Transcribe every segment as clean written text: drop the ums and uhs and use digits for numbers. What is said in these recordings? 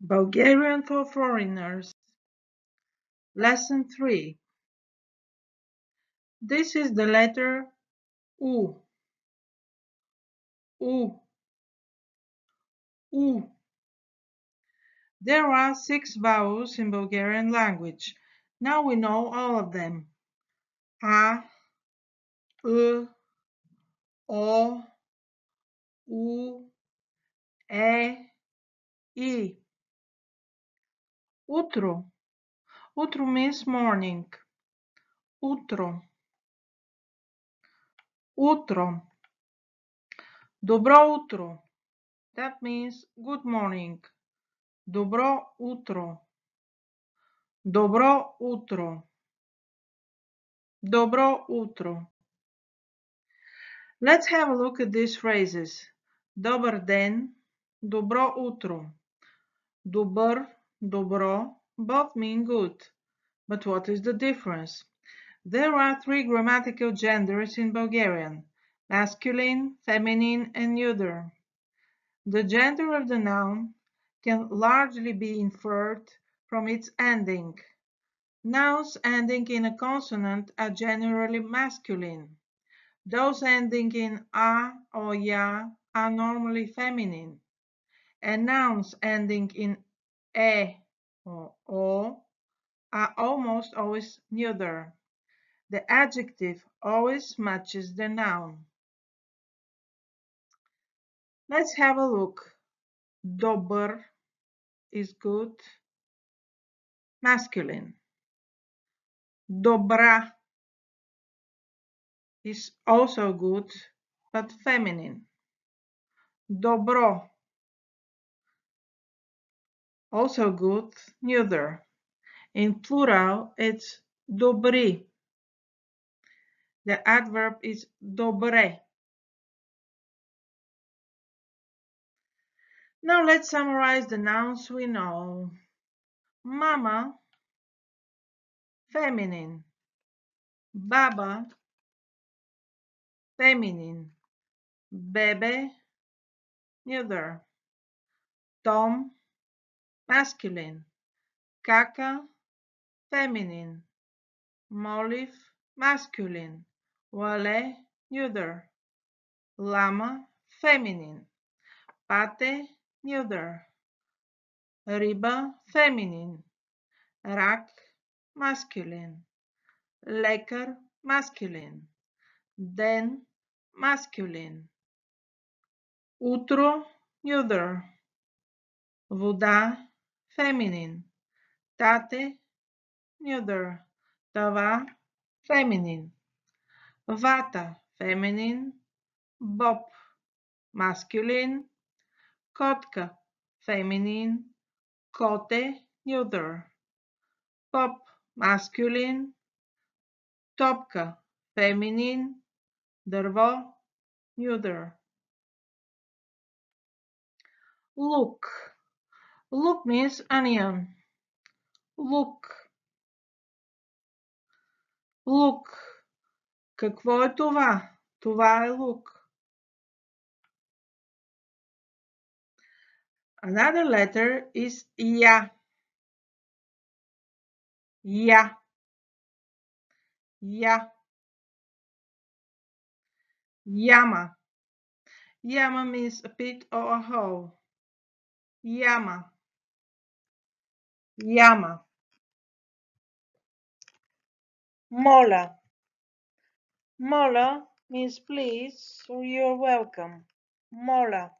Bulgarian for Foreigners. Lesson 3. This is the letter U. U. U. There are 6 vowels in Bulgarian language. Now we know all of them. A, U, O, U, E, I. Utro. Utro means morning. Utro. Utro. Dobro utro. That means good morning. Dobro utro. Dobro utro. Dobro utro. Let's have a look at these phrases. Добър ден, добро утро. Добър, добро, both mean good. But what is the difference? There are 3 grammatical genders in Bulgarian: masculine, feminine, and neuter. The gender of the noun can largely be inferred from its ending. Nouns ending in a consonant are generally masculine. Those ending in a or ya are normally feminine, and nouns ending in e or o are almost always neuter. The adjective always matches the noun. Let's have a look. Добър is good, masculine. Добра is also good, but feminine. Добро, also good, neuter. In plural, it's добри. The adverb is добре. Now let's summarize the nouns we know. Mama, feminine. Baba, feminine. Bebe, neuter. Tom, masculine. Caca, feminine. Molив, masculine. Oale, neuter. Lama, feminine. Pate, neuter. Riba, feminine. Rak, masculine. Лекар, masculine. Den, masculine. Утро, neuter. Вода, feminine. Tate, neuter. Това, feminine. Вата, feminine. Bob, masculine. Котка, feminine. Коте, neuter. Pop, masculine. Топка, feminine. Дърво, neuter. Look. Look means onion. Look. Look. Какво е това? Това е look. Another letter is ya. Ya. Ya. Yama. Yama means a pit or a hole. Yama. Yama. Mola. Mola means please or you're welcome. Mola.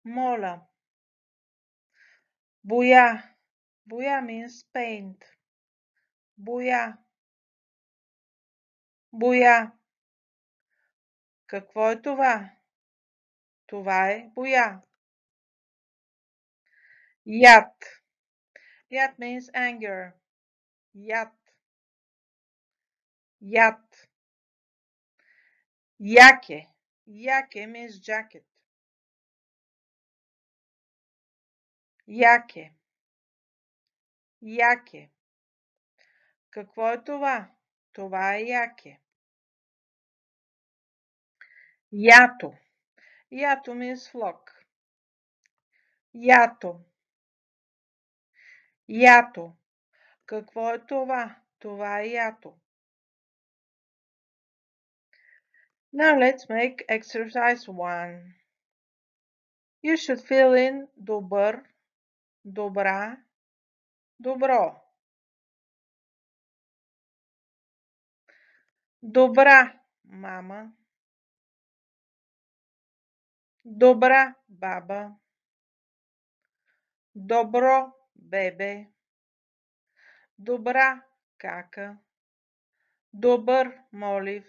Mola. Буя. Буя means paint. Буя. Буя. Какво е това? Това е буя. Яд. Яд means anger. Яд. Яд. Яке. Яке means jacket. Яке. Яке. Какво е това? Това е яке. Ято. Ято means flock. Ято. Ято. Какво е това? Това е ято. Now let's make exercise 1. You should fill in добър, добра, добро. Добра мама. Добра баба. Добро бебе. Добра кака. Добър молив.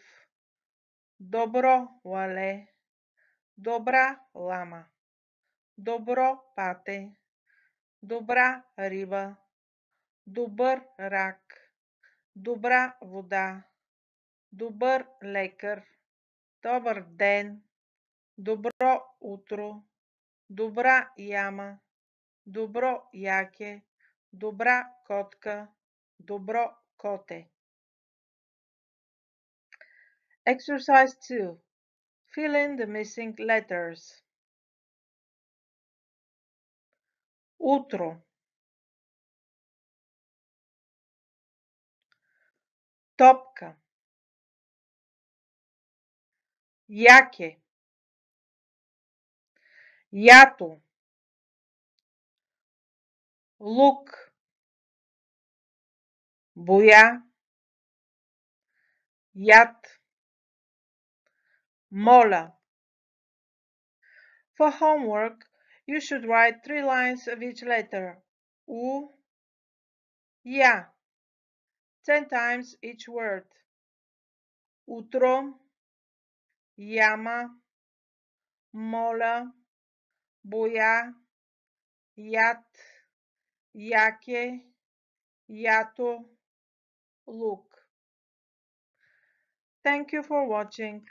Добро лале. Добра лама. Добро пате. Добра риба. Добър рак. Добра вода. Добър лекар. Добър ден. Добро утро. Добра яма. Добро яке. Добра котка. Добро коте. Exercise 2. Fill in the missing letters. Утро. Топка. Яке. Ято. Лук. Боя. Яд. Моля. For homework, you should write 3 lines of each letter. U, ya. 10 times each word. Утро. Яма. Моля. Боя. Яд. Яке. Ято. Look. Thank you for watching.